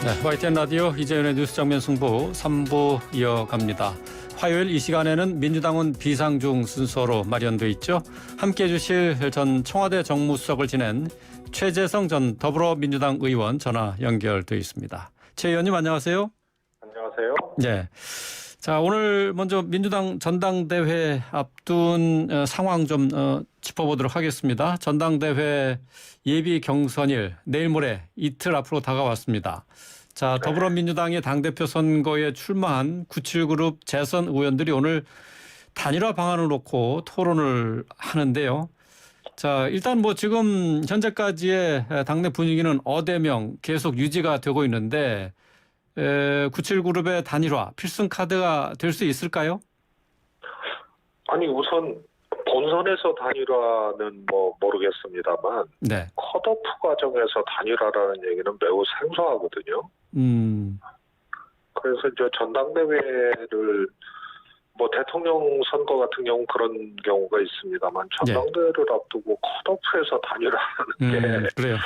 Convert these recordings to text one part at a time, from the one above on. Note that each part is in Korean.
네, YTN 라디오 이재윤의 뉴스 정면 승부 3부 이어갑니다. 화요일 이 시간에는 민주당은 비상중 순서로 마련돼 있죠. 함께해 주실 전 청와대 정무수석을 지낸 최재성 전 더불어민주당 의원 전화 연결돼 있습니다. 최 의원님 안녕하세요. 안녕하세요. 네. 자, 오늘 먼저 민주당 전당대회 앞둔 상황 좀 짚어보도록 하겠습니다. 전당대회 예비 경선일 내일 모레 이틀 앞으로 다가왔습니다. 자, 더불어민주당의 당대표 선거에 출마한 97그룹 재선 의원들이 오늘 단일화 방안을 놓고 토론을 하는데요. 자, 일단 뭐 지금 현재까지의 당내 분위기는 어대명 계속 유지가 되고 있는데 97그룹의 단일화 필승 카드가 될 수 있을까요? 아니 우선 본선에서 단일화는 뭐 모르겠습니다만 네. 컷오프 과정에서 단일화라는 얘기는 매우 생소하거든요. 그래서 이제 전당대회를 뭐 대통령 선거 같은 경우 그런 경우가 있습니다만 전당대회를 앞두고 컷오프에서 단일화하는 게 그래요.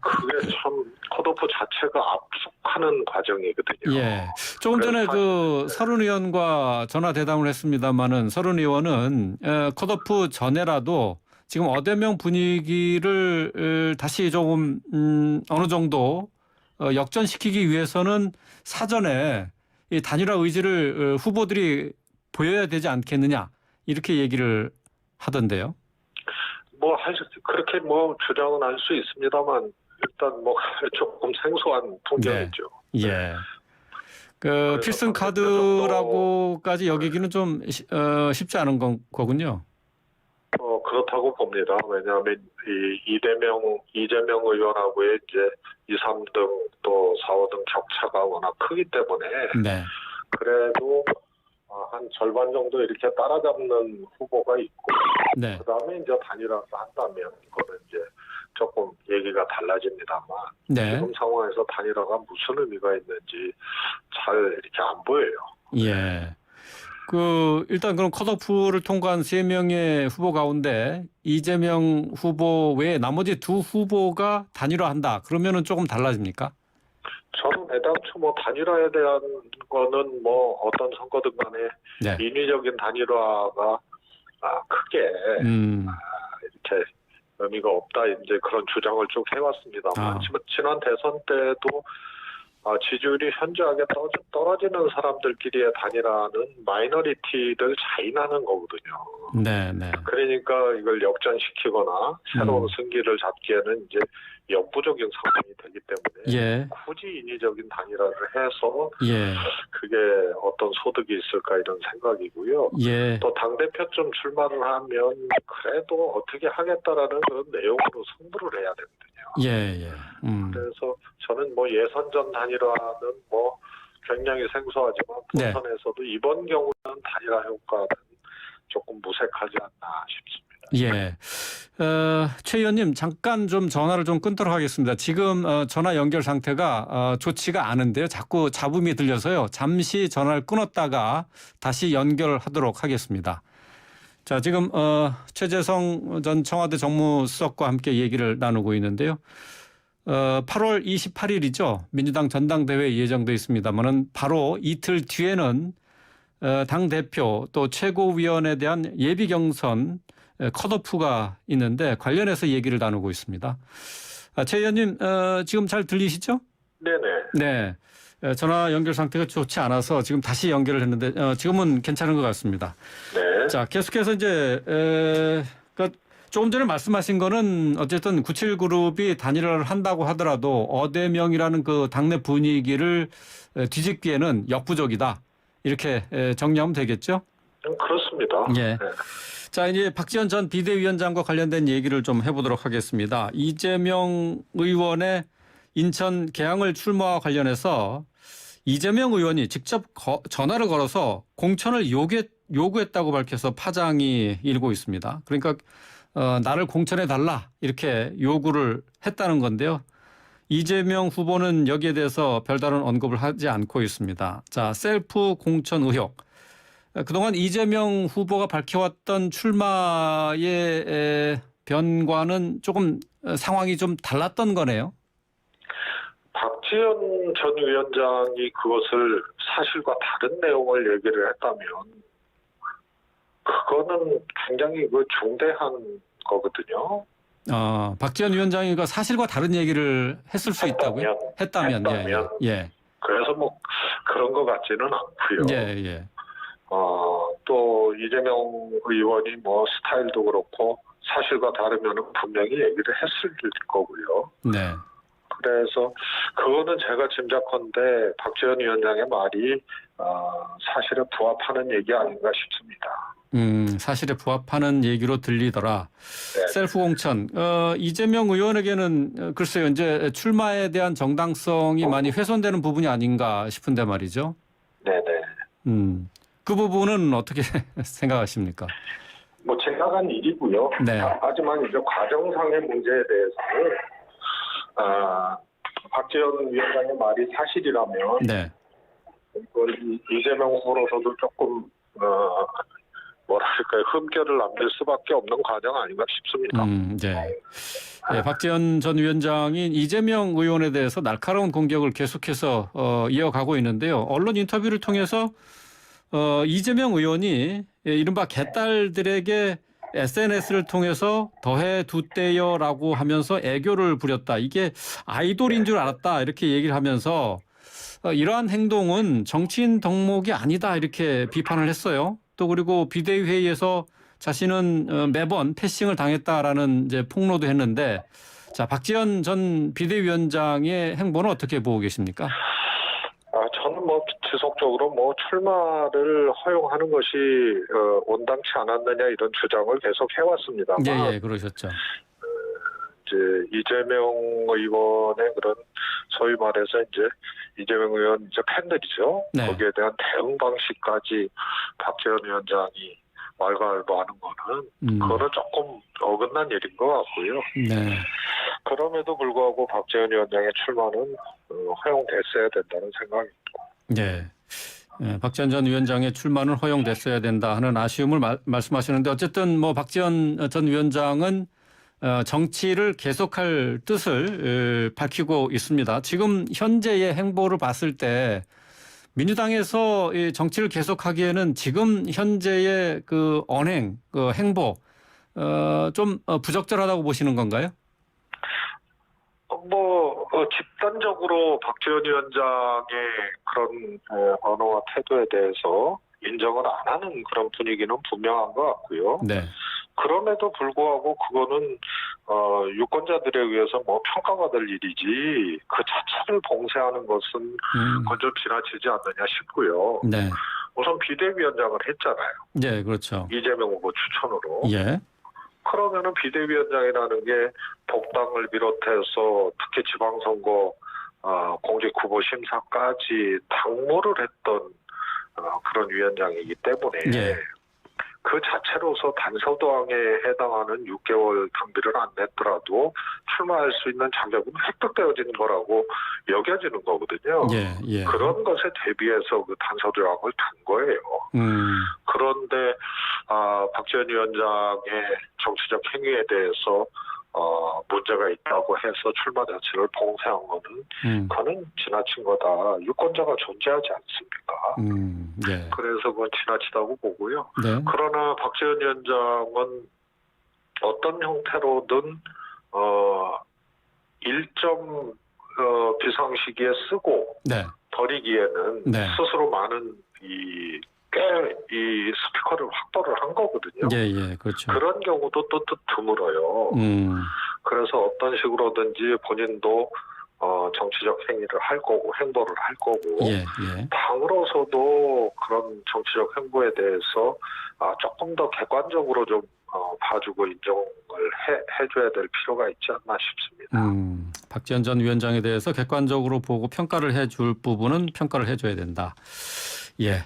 그게 참 컷오프 자체가 압축하는 과정이거든요. 예. 조금 전에 그 서른 의원과 전화 대담을 했습니다마는 서른 의원은 컷오프 전에라도 지금 어대명 분위기를 다시 조금 어느 정도 역전시키기 위해서는 사전에 이 단일화 의지를 후보들이 보여야 되지 않겠느냐 이렇게 얘기를 하던데요. 뭐 그렇게 뭐 주장은 할 수 있습니다만 일단 뭐 조금 생소한 풍경이죠. 네. 예. 그 필승 카드라고까지 여기기는 좀 쉽지 않은 거군요. 그렇다고 봅니다. 왜냐하면 이재명 의원하고의 이제 2, 3등 또 4, 5등 격차가 워낙 크기 때문에 네. 그래도 한 절반 정도 이렇게 따라잡는 후보가 있고 네. 그다음에 이제 단일화를 한다면 그거는 이제 조금 얘기가 달라집니다만 네. 지금 상황에서 단일화가 무슨 의미가 있는지 잘 이렇게 안 보여요. 예. 일단 그럼 컷오프를 통과한 3명의 후보 가운데 이재명 후보 외에 나머지 두 후보가 단일화한다. 그러면은 조금 달라집니까? 저는 애당초 뭐 단일화에 대한 거는 뭐 어떤 선거든 간에 네. 인위적인 단일화가 크게 이렇게 의미가 없다 이제 그런 주장을 쭉 해왔습니다만 지난 대선 때도 지지율이 현저하게 떨어지는 사람들끼리의 단일화는 마이너리티들 자인하는 거거든요. 네, 네. 그러니까 이걸 역전시키거나 새로운 승기를 잡기에는 이제 역부족인 상황이 되기 때문에 예. 굳이 인위적인 단일화를 해서 예. 그게 어떤 소득이 있을까 이런 생각이고요. 예. 또 당대표쯤 출마를 하면 그래도 어떻게 하겠다라는 그런 내용으로 승부를 해야 되거든요. 예, 예. 그래서 저는 뭐 예선전 단일화는 뭐 굉장히 생소하지만 본선에서도 이번 경우는 단일화 효과는 조금 무색하지 않나 싶습니다. 예. 최 의원님 잠깐 좀 전화를 좀 끊도록 하겠습니다. 지금 전화 연결 상태가 좋지가 않은데요. 자꾸 잡음이 들려서요. 잠시 전화를 끊었다가 다시 연결하도록 하겠습니다. 자, 지금 최재성 전 청와대 정무수석과 함께 얘기를 나누고 있는데요. 8월 28일이죠. 민주당 전당대회 예정돼 있습니다만은 바로 이틀 뒤에는 당대표 또 최고위원에 대한 예비 경선 컷오프가 있는데 관련해서 얘기를 나누고 있습니다. 최 의원님 지금 잘 들리시죠? 네네. 네. 전화 연결 상태가 좋지 않아서 지금 다시 연결을 했는데 지금은 괜찮은 것 같습니다. 네. 자, 계속해서 이제 조금 전에 말씀하신 거는 어쨌든 97그룹이 단일화를 한다고 하더라도 어대명이라는 그 당내 분위기를 뒤집기에는 역부족이다. 이렇게 정리하면 되겠죠? 그렇습니다. 예. 네. 자, 이제 박지원 전 비대위원장과 관련된 얘기를 좀 해보도록 하겠습니다. 이재명 의원의 인천 계양을 출마와 관련해서 이재명 의원이 직접 전화를 걸어서 공천을 요구했다고 밝혀서 파장이 일고 있습니다. 그러니까 나를 공천해달라 이렇게 요구를 했다는 건데요. 이재명 후보는 여기에 대해서 별다른 언급을 하지 않고 있습니다. 자, 셀프 공천 의혹. 그동안 이재명 후보가 밝혀왔던 출마의 변과는 조금 상황이 좀 달랐던 거네요. 박지원 전 위원장이 그것을 사실과 다른 내용을 얘기를 했다면 그거는 굉장히 중대한 거거든요. 박지원 위원장이 그 사실과 다른 얘기를 했을 수 있다고요? 했다면. 예. 그래서 뭐 그런 것 같지는 않고요. 예. 또 이재명 의원이 뭐 스타일도 그렇고 사실과 다르면은 분명히 얘기를 했을 거고요. 네. 그래서 그거는 제가 짐작컨대 박지원 위원장의 말이 사실에 부합하는 얘기 아닌가 싶습니다. 사실에 부합하는 얘기로 들리더라. 네. 셀프 공천. 이재명 의원에게는 글쎄요, 이제 출마에 대한 정당성이 많이 훼손되는 부분이 아닌가 싶은데 말이죠. 네네. 그 부분은 어떻게 생각하십니까? 뭐 지나간 일이고요. 네. 하지만 이제 과정상의 문제에 대해서는 박지원 위원장의 말이 사실이라면 네. 이재명 후보로서도 조금 뭐랄까요, 흠결을 남길 수밖에 없는 과정 아닌가 싶습니다. 예, 박지원 전 위원장이 이재명 의원에 대해서 날카로운 공격을 계속해서 이어가고 있는데요. 언론 인터뷰를 통해서 이재명 의원이 이른바 개딸들에게 SNS를 통해서 더해두대요라고 하면서 애교를 부렸다. 이게 아이돌인 줄 알았다. 이렇게 얘기를 하면서 이러한 행동은 정치인 덕목이 아니다. 이렇게 비판을 했어요. 또 그리고 비대위 회의에서 자신은 매번 패싱을 당했다라는 이제 폭로도 했는데, 자, 박지원 전 비대위원장의 행보는 어떻게 보고 계십니까? 저는 뭐 지속적으로 뭐 출마를 허용하는 것이 온당치 않았느냐 이런 주장을 계속 해왔습니다만, 예, 그러셨죠. 이제 이재명 의원의 그런 소위 말해서 이제 이재명 의원 이제 팬들이죠. 네. 거기에 대한 대응 방식까지 박지원 위원장이 왈가왈부하는 거는 그거는 조금 어긋난 일인 것 같고요. 네. 그럼에도 불구하고 박지원 위원장의 출마는 허용됐어야 된다는 생각입니다. 네. 박지원 전 위원장의 출마는 허용됐어야 된다 하는 아쉬움을 말씀하시는데, 어쨌든 뭐 박지원 전 위원장은 정치를 계속할 뜻을 밝히고 있습니다. 지금 현재의 행보를 봤을 때 민주당에서 이 정치를 계속하기에는 지금 현재의 그 언행, 그 행보 좀 부적절하다고 보시는 건가요? 집단적으로 박지원 위원장의 그런 언어와 태도에 대해서 인정을 안 하는 그런 분위기는 분명한 것 같고요. 네. 그럼에도 불구하고 그거는 유권자들에 의해서 뭐 평가받을 일이지 그 자체를 봉쇄하는 것은 그건 좀 지나치지 않느냐 싶고요. 네. 우선 비대위원장을 했잖아요. 네, 그렇죠. 이재명 후보 추천으로. 예. 그러면은 비대위원장이라는 게 복당을 비롯해서 특히 지방선거 공직 후보 심사까지 당무를 했던 그런 위원장이기 때문에 예. 그 자체로서 단서도항에 해당하는 6개월 당비를 안 냈더라도 출마할 수 있는 자격은 획득되어지는 거라고 여겨지는 거거든요. 예. 그런 것에 대비해서 그 단서도항을 단 거예요. 그런데 박지원 위원장의 정치적 행위에 대해서 문제가 있다고 해서 출마 자체를 봉쇄한 거는 그거는 지나친 거다. 유권자가 존재하지 않습니까? 예. 그래서 그건 지나치다고 보고요. 네. 그러나 박지원 위원장은 어떤 형태로든 일정 비상시기에 쓰고 네. 버리기에는 네. 스스로 많은 이 스피커를 확보를 한 거거든요. 예, 그렇죠. 그런 경우도 또 드물어요. 그래서 어떤 식으로든지 본인도 정치적 행위를 할 거고 행보를 할 거고 예. 당으로서도 그런 정치적 행보에 대해서 조금 더 객관적으로 좀 봐주고 인정을 해줘야 될 필요가 있지 않나 싶습니다. 박지원 전 위원장에 대해서 객관적으로 보고 평가를 해줄 부분은 평가를 해줘야 된다. 예.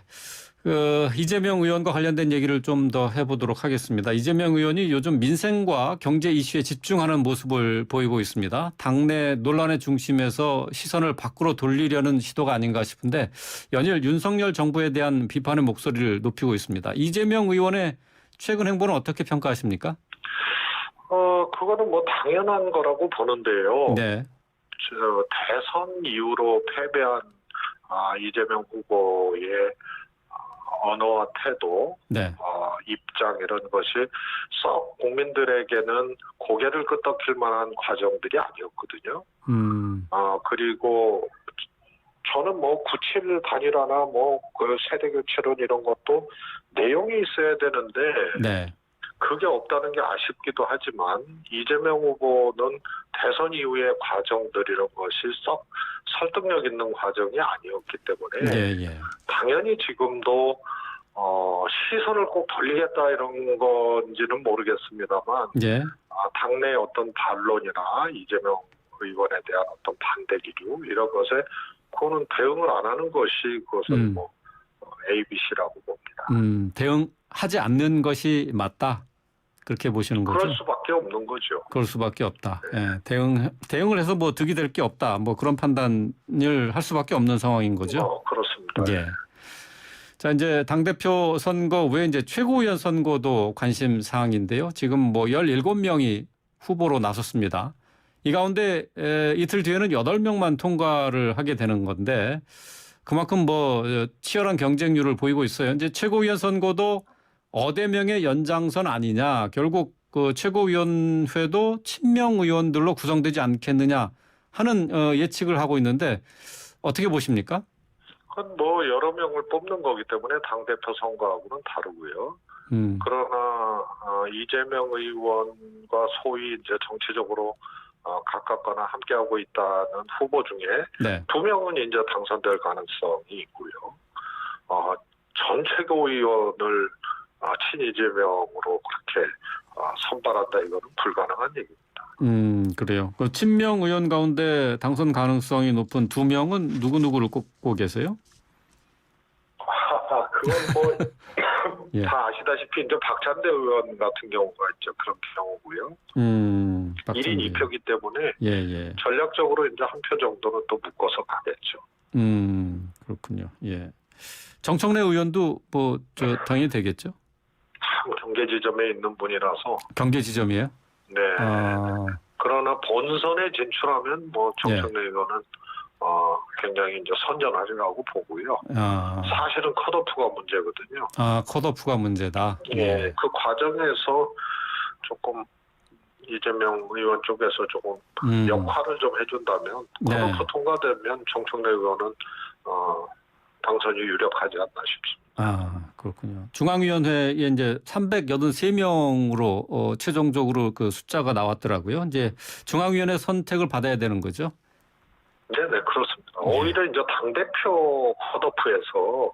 이재명 의원과 관련된 얘기를 좀 더 해보도록 하겠습니다. 이재명 의원이 요즘 민생과 경제 이슈에 집중하는 모습을 보이고 있습니다. 당내 논란의 중심에서 시선을 밖으로 돌리려는 시도가 아닌가 싶은데, 연일 윤석열 정부에 대한 비판의 목소리를 높이고 있습니다. 이재명 의원의 최근 행보는 어떻게 평가하십니까? 그거는 뭐 당연한 거라고 보는데요. 네. 대선 이후로 패배한 이재명 후보의 언어와 태도, 네. 입장 이런 것이 썩 국민들에게는 고개를 끄덕일 만한 과정들이 아니었거든요. 그리고 저는 뭐 97 단일화나 뭐 그 세대 교체론 이런 것도 내용이 있어야 되는데 네. 그게 없다는 게 아쉽기도 하지만 이재명 후보는 대선 이후의 과정들 이런 것이 썩 설득력 있는 과정이 아니었기 때문에 예. 당연히 지금도 시선을 꼭 돌리겠다 이런 건지는 모르겠습니다만 예. 당내 어떤 반론이나 이재명 의원에 대한 어떤 반대 기류 이런 것에 그거는 대응을 안 하는 것이 그것은 뭐 ABC라고 봅니다. 대응하지 않는 것이 맞다. 그렇게 보시는 거죠? 그럴 수밖에 없는 거죠. 그럴 수밖에 없다. 네. 예, 대응을 해서 뭐 득이 될 게 없다. 뭐 그런 판단을 할 수밖에 없는 상황인 거죠. 그렇습니다. 예. 자, 이제 당대표 선거 외에 이제 최고위원 선거도 관심 사항인데요. 지금 뭐 17명이 후보로 나섰습니다. 이 가운데 이틀 뒤에는 8명만 통과를 하게 되는 건데 그만큼 뭐 치열한 경쟁률을 보이고 있어요. 이제 최고위원 선거도 어대명의 연장선 아니냐. 결국 그 최고위원회도 친명 의원들로 구성되지 않겠느냐 하는 예측을 하고 있는데 어떻게 보십니까? 그건 뭐 여러 명을 뽑는 거기 때문에 당대표 선거하고는 다르고요. 그러나 이재명 의원과 소위 이제 정치적으로 가깝거나 함께하고 있다는 후보 중에 네. 2명은 이제 당선될 가능성이 있고요. 전 최고위원을 친이재명으로 그렇게 선발한다 이거는 불가능한 얘기입니다. 그래요. 그 친명 의원 가운데 당선 가능성이 높은 2명은 누구누구를 꼽고 계세요? 그건 뭐 예. 다 아시다시피 이제 박찬대 의원 같은 경우가 있죠. 그런 경우고요. 1인 2표기 때문에 예. 전략적으로 이제 한 표 정도는 또 묶어서 가겠죠. 그렇군요. 예. 정청래 의원도 뭐 당연히 되겠죠? 경계 지점에 있는 분이라서. 경계 지점이에요? 네. 그러나 본선에 진출하면 뭐 정청래 의원은 굉장히 이제 선전하리라고 보고요. 사실은 컷오프가 문제거든요. 컷오프가 문제다. 예. 그 과정에서 조금 이재명 의원 쪽에서 조금 역할을 좀 해준다면 컷오프 통과되면 정청래 의원은 당선이 유력하지 않나 싶습니다. 그렇군요. 중앙위원회에 이제 383명으로 최종적으로 그 숫자가 나왔더라고요. 이제 중앙위원회 선택을 받아야 되는 거죠? 네네, 그렇습니다. 오히려 이제 당대표 컷오프에서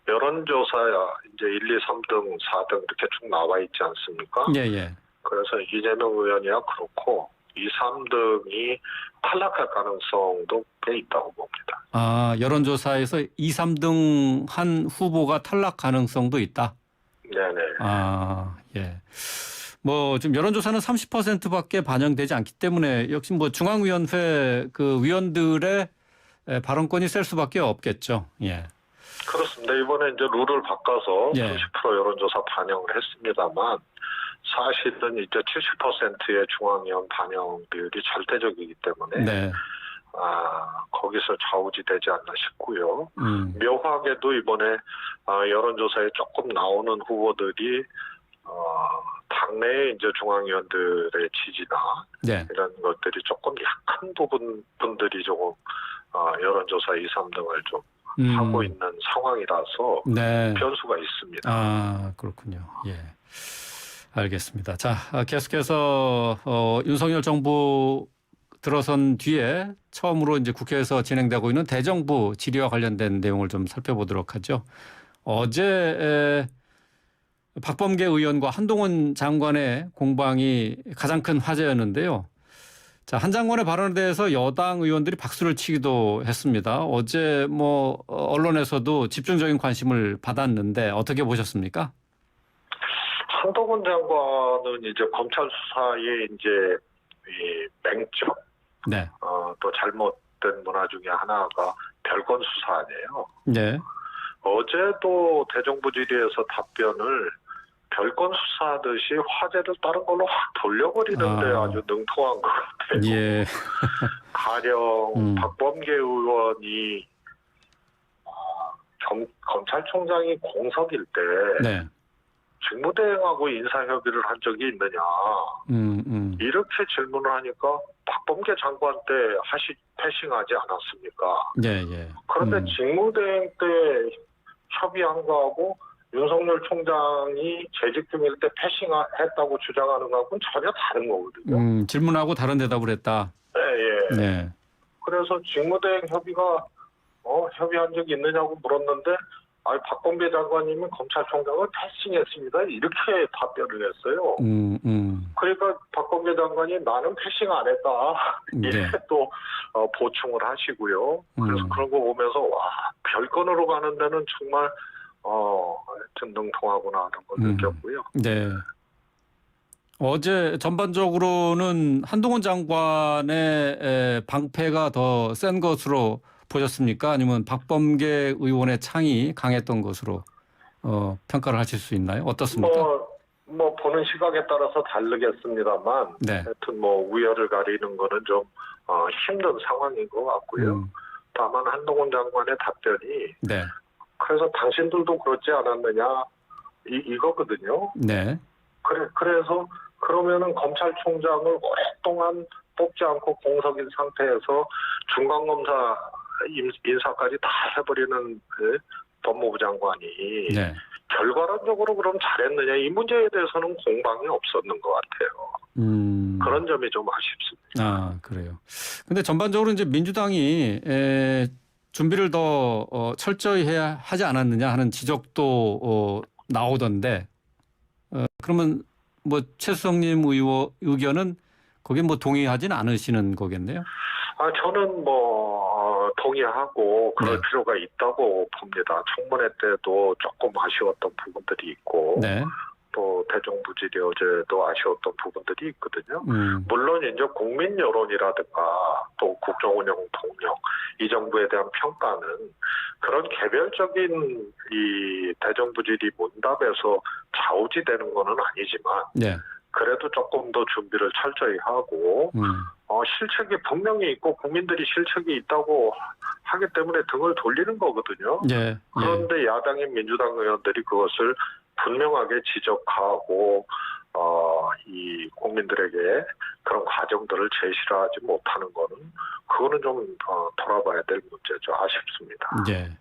여론조사야 이제 1, 2, 3등, 4등 이렇게 쭉 나와 있지 않습니까? 예. 그래서 이재명 의원이야 그렇고 2, 3등이 탈락할 가능성도 꽤 있다고 봅니다. 여론조사에서 2, 3등 한 후보가 탈락 가능성도 있다? 네네. 예. 뭐 지금 여론조사는 30%밖에 반영되지 않기 때문에 역시 뭐 중앙위원회 그 위원들의 발언권이 셀 수밖에 없겠죠. 예. 그렇습니다. 이번에 이제 룰을 바꿔서 30% 여론조사 반영을 했습니다만 사실은 이제 70%의 중앙위원 반영 비율이 절대적이기 때문에 거기서 좌우지되지 않나 싶고요. 묘하게도 이번에 여론조사에 조금 나오는 후보들이 당내의 이제 중앙위원들의 지지나 이런 것들이 조금 약한 분들이 조금 여론조사 2, 3등을 좀 하고 있는 상황이라서 변수가 있습니다. 그렇군요. 예. 알겠습니다. 자, 계속해서 윤석열 정부 들어선 뒤에 처음으로 이제 국회에서 진행되고 있는 대정부 질의와 관련된 내용을 좀 살펴보도록 하죠. 어제 박범계 의원과 한동훈 장관의 공방이 가장 큰 화제였는데요. 자, 한 장관의 발언에 대해서 여당 의원들이 박수를 치기도 했습니다. 어제 뭐 언론에서도 집중적인 관심을 받았는데 어떻게 보셨습니까? 한동훈 장관은 이제 검찰 수사에 이제 이 맹점, 또 잘못된 문화 중에 하나가 별건 수사 아니에요. 어제도 대정부 질의에서 답변을 별건 수사하듯이 화제를 다른 걸로 확 돌려버리는데 아주 능통한 것 같아요. 가령 박범계 의원이 검찰총장이 공석일 때 네. 직무대행하고 인사협의를 한 적이 있느냐 이렇게 질문을 하니까 박범계 장관 때 패싱하지 않았습니까? 예, 예. 그런데 직무대행 때 협의한 거하고 윤석열 총장이 재직 중일 때 패싱했다고 주장하는 거하고는 전혀 다른 거거든요. 질문하고 다른 대답을 했다. 네, 예. 네. 그래서 직무대행 협의가 협의한 적이 있느냐고 물었는데 박범계 장관님은 검찰총장을 패싱했습니다. 이렇게 답변을 했어요. 그러니까 박범계 장관이 나는 패싱 안 했다. 이렇게 네. 또 보충을 하시고요. 그래서 그런 거 보면서 별건으로 가는 데는 정말 하여튼 능통하구나 하는 걸 느꼈고요. 네. 어제 전반적으로는 한동훈 장관의 방패가 더 센 것으로 보셨습니까? 아니면 박범계 의원의 창이 강했던 것으로 평가를 하실 수 있나요? 어떻습니까? 뭐 보는 시각에 따라서 다르겠습니다만 네. 하여튼 우열을 가리는 거는 좀 힘든 상황인 것 같고요. 다만 한동훈 장관의 답변이 네. 그래서 당신들도 그렇지 않았느냐 이거거든요. 네. 그래서 그러면은 검찰총장을 오랫동안 뽑지 않고 공석인 상태에서 중간검사 인사까지 다 해버리는 그 법무부 장관이 네. 결과론적으로 그럼 잘했느냐 이 문제에 대해서는 공방이 없었는 것 같아요. 그런 점이 좀 아쉽습니다. 아, 그래요. 근데 전반적으로 이제 민주당이 준비를 더 철저히 해야 하지 않았느냐 하는 지적도 나오던데 그러면 뭐 최수성님 의견은 거기에 뭐 동의하지는 않으시는 거겠네요? 저는 동의하고 그럴 필요가 있다고 봅니다. 청문회 때도 조금 아쉬웠던 부분들이 있고 네. 또 대정부질이 어제도 아쉬웠던 부분들이 있거든요. 물론 이제 국민 여론이라든가 또 국정운영 동력 이 정부에 대한 평가는 그런 개별적인 이 대정부질이 문답에서 좌우지되는 거는 아니지만 네. 그래도 조금 더 준비를 철저히 하고 실책이 분명히 있고 국민들이 실책이 있다고 하기 때문에 등을 돌리는 거거든요. 네. 그런데 야당인 민주당 의원들이 그것을 분명하게 지적하고 이 국민들에게 그런 과정들을 제시를 하지 못하는 거는 그거는 좀 돌아봐야 될 문제죠. 아쉽습니다. 네.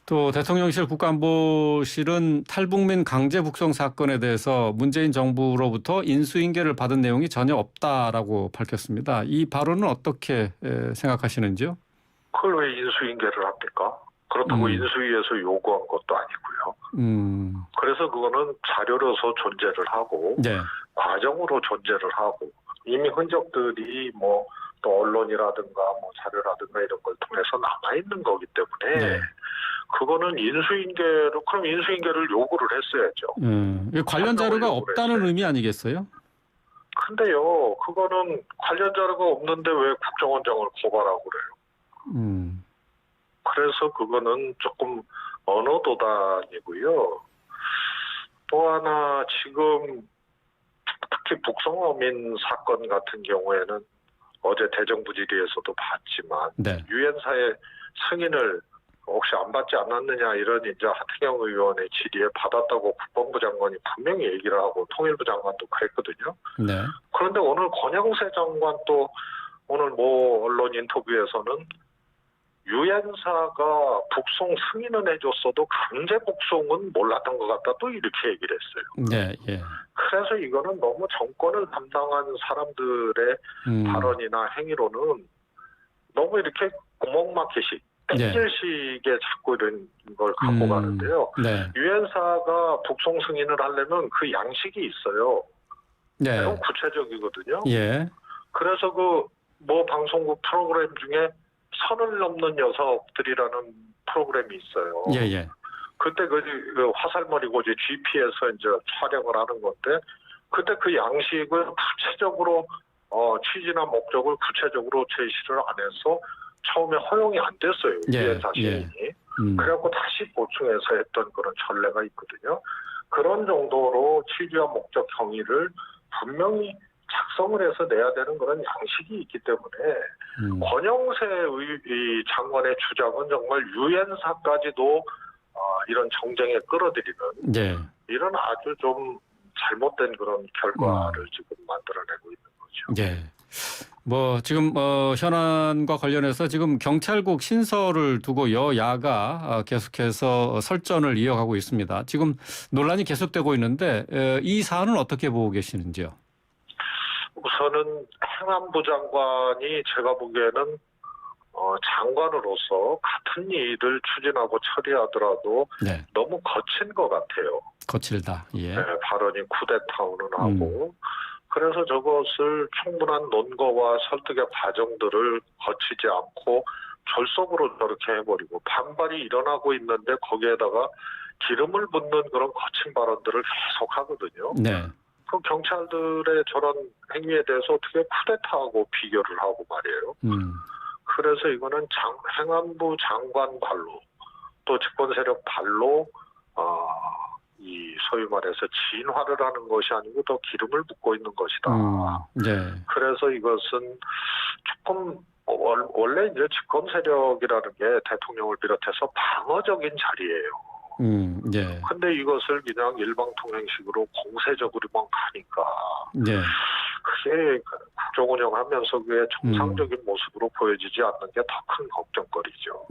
또 대통령실 국가안보실은 탈북민 강제 북송 사건에 대해서 문재인 정부로부터 인수인계를 받은 내용이 전혀 없다라고 밝혔습니다. 이 발언은 어떻게 생각하시는지요? 그걸 왜 인수인계를 합니까? 그렇다고 인수위에서 요구한 것도 아니고요. 그래서 그거는 자료로서 존재를 하고 네. 과정으로 존재를 하고 이미 흔적들이 또 언론이라든가 자료라든가 이런 걸 통해서 남아있는 거기 때문에 네. 그거는 그럼 인수인계를 요구를 했어야죠. 관련 자료가 없다는 의미 아니겠어요? 근데요, 그거는 관련 자료가 없는데 왜 국정원장을 고발하고 그래요? 그래서 그거는 조금 언어도단이고요. 또 하나 지금 특히 북송어민 사건 같은 경우에는 어제 대정부질의에서도 봤지만 네. 유엔사의 승인을 혹시 안 받지 않았느냐 이런 이제 하태경 의원의 질의에 받았다고 국방부 장관이 분명히 얘기를 하고 통일부 장관도 그랬거든요. 네. 그런데 오늘 권영세 장관 또 오늘 언론 인터뷰에서는 유엔사가 북송 승인은 해줬어도 강제 북송은 몰랐던 것 같다 또 이렇게 얘기를 했어요. 네, 예. 그래서 이거는 너무 정권을 담당한 사람들의 발언이나 행위로는 너무 이렇게 구멍막히식 땡길식에 자꾸 이런 걸 갖고 가는데요. 네. 유엔사가 북송 승인을 하려면 그 양식이 있어요. 네. 매우 구체적이거든요. 예. 그래서 방송국 프로그램 중에 선을 넘는 녀석들이라는 프로그램이 있어요. 예. 그때 그 화살머리고 이제 GP에서 이제 촬영을 하는 건데 그때 그 양식을 구체적으로 취지나 목적을 구체적으로 제시를 안 해서 처음에 허용이 안 됐어요. 유엔사 시민이. 그래갖고 다시 보충해서 했던 그런 전례가 있거든요. 그런 정도로 취지와 목적 경위를 분명히 작성을 해서 내야 되는 그런 양식이 있기 때문에 권영세 이 장관의 주장은 정말 유엔사까지도 이런 정쟁에 끌어들이는 네. 이런 아주 좀 잘못된 그런 결과를 지금 만들어내고 있는 거죠. 네. 뭐 지금 현안과 관련해서 지금 경찰국 신설을 두고 여야가 계속해서 설전을 이어가고 있습니다. 지금 논란이 계속되고 있는데 이 사안은 어떻게 보고 계시는지요? 우선은 행안부 장관이 제가 보기에는 장관으로서 같은 일을 추진하고 처리하더라도 네. 너무 거친 것 같아요. 거칠다. 예. 네, 발언이 쿠데타오는 하고 그래서 저것을 충분한 논거와 설득의 과정들을 거치지 않고 졸속으로 저렇게 해버리고 반발이 일어나고 있는데 거기에다가 기름을 붓는 그런 거친 발언들을 계속 하거든요. 네. 그 경찰들의 저런 행위에 대해서 어떻게 쿠데타하고 비교를 하고 말이에요. 그래서 이거는 행안부 장관 발로 또 집권 세력 발로 이 소위 말해서 진화를 하는 것이 아니고 더 기름을 붓고 있는 것이다. 네. 그래서 이것은 조금 원래 이제 집권 세력이라는 게 대통령을 비롯해서 방어적인 자리예요. 네. 근데 이것을 그냥 일방통행식으로 공세적으로만 가니까. 네. 그게 국정 운영하면서 그게 정상적인 모습으로 보여지지 않는 게 더 큰 걱정거리죠.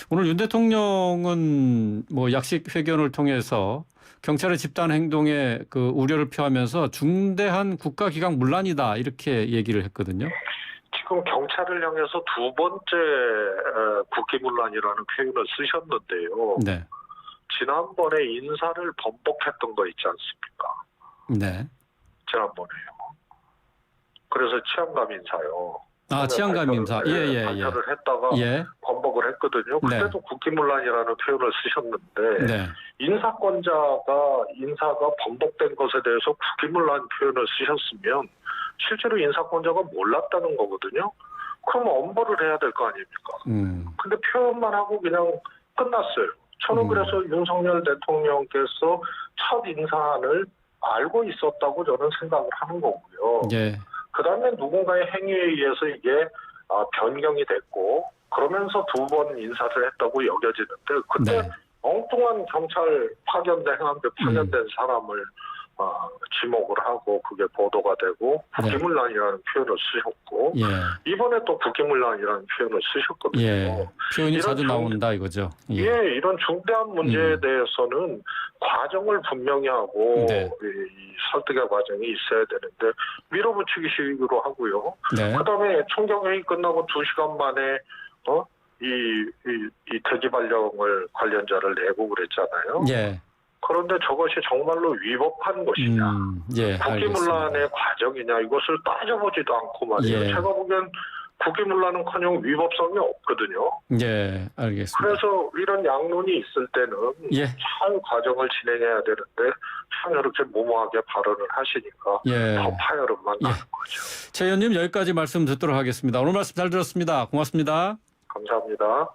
오늘 윤 대통령은 뭐 약식 회견을 통해서 경찰의 집단 행동에 그 우려를 표하면서 중대한 국가기강 문란이다 이렇게 얘기를 했거든요. 지금 경찰을 향해서 두 번째 국기문란이라는 표현을 쓰셨는데요. 네. 지난번에 인사를 번복했던 거 있지 않습니까? 네. 지난번에요. 그래서 치안감 인사요. 치안감 인사. 예. 발표를 했다가 번복을 했거든요. 그때도 국기문란이라는 표현을 쓰셨는데 인사가 번복된 것에 대해서 국기문란 표현을 쓰셨으면 실제로 인사권자가 몰랐다는 거거든요. 그럼 엄벌을 해야 될 거 아닙니까? 근데 표현만 하고 그냥 끝났어요. 저는 그래서 윤석열 대통령께서 첫 인사안을 알고 있었다고 저는 생각을 하는 거고요. 그다음에 누군가의 행위에 의해서 이게 변경이 됐고 그러면서 두 번 인사를 했다고 여겨지는데 그때 엉뚱한 경찰 파견된 행안부에 파견된 사람을 지목을 하고 그게 보도가 되고 국기문란이라는 표현을 쓰셨고 이번에 또 국기문란이라는 표현을 쓰셨거든요. 표현이 자주 나온다 이거죠. 이런 중대한 문제에 대해서는 과정을 분명히 하고 이 설득의 과정이 있어야 되는데 밀어붙이기식으로 하고요. 그다음에 총경회의 끝나고 2시간 만에 이 대기 발령을 관련자를 내고 그랬잖아요. 그런데 저것이 정말로 위법한 것이냐, 국기문란의 과정이냐 이것을 따져보지도 않고 말이에요. 제가 보기엔 국기문란은커녕 위법성이 없거든요. 알겠습니다. 그래서 이런 양론이 있을 때는 잘 과정을 진행해야 되는데 참 이렇게 무모하게 발언을 하시니까 더 파열음만 나는 거죠. 최 의원님 여기까지 말씀 듣도록 하겠습니다. 오늘 말씀 잘 들었습니다. 고맙습니다. 감사합니다.